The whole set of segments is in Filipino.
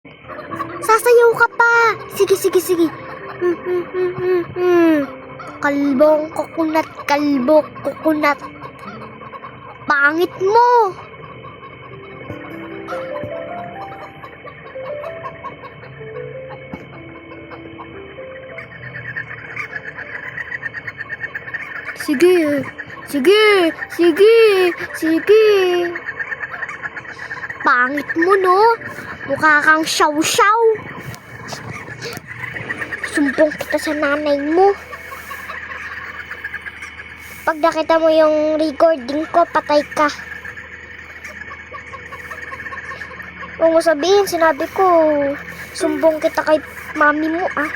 Sasayaw ka pa. Sige, sige, sige. Kalbong kukunat, kalbong kukunat. Pangit mo. Sige, sige, sige, sige. Pangit mo, no? Mukha kang shaw-shaw. Sumbong kita sa nanay mo. Pag nakita mo yung recording ko, patay ka. Huwag mo sabihin, sinabi ko, sumbong kita kay mami mo, ah.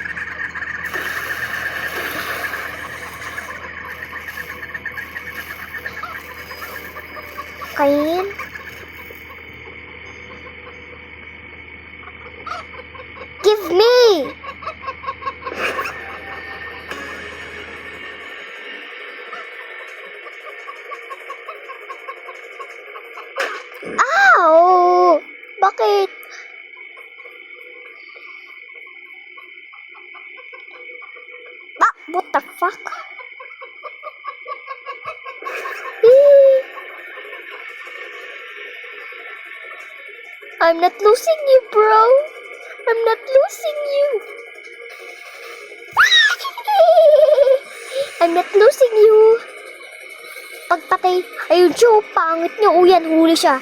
Kain. Give me! Ow! Bakit? What the fuck? I'm not losing you, bro. I'm not losing you. I'm not losing you. Pagpatay, ayun siya, pangit niya. Uyan, huli siya.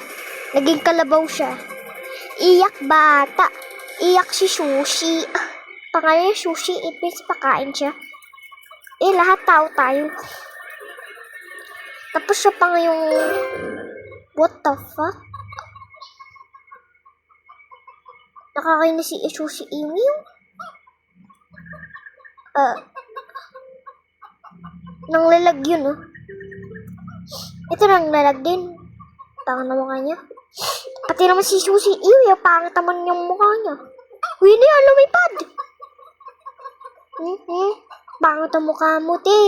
Naging kalabaw siya. Iyak bata. Iyak si Sushi. Pangalan niya Sushi, it means pakain siya. Lahat tao tayo. Tapos siya pa ngayong... What the fuck? Nakakainis si Sushi Email? Nanglalag yun, oh. Ito nanglalag din. Tangan na mukha niya. Pati naman si Sushi Email, pangit naman yung mukha niya. Uy, hindi yan, lumipad. Pangit ang mukha mo, te.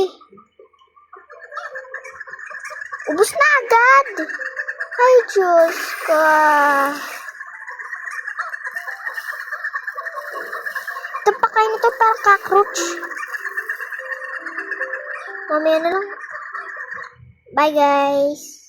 Ubus na agad. Ay, Diyos ko. Ito pa kayo nito para cockroach. Mamaya na lang. Bye, guys.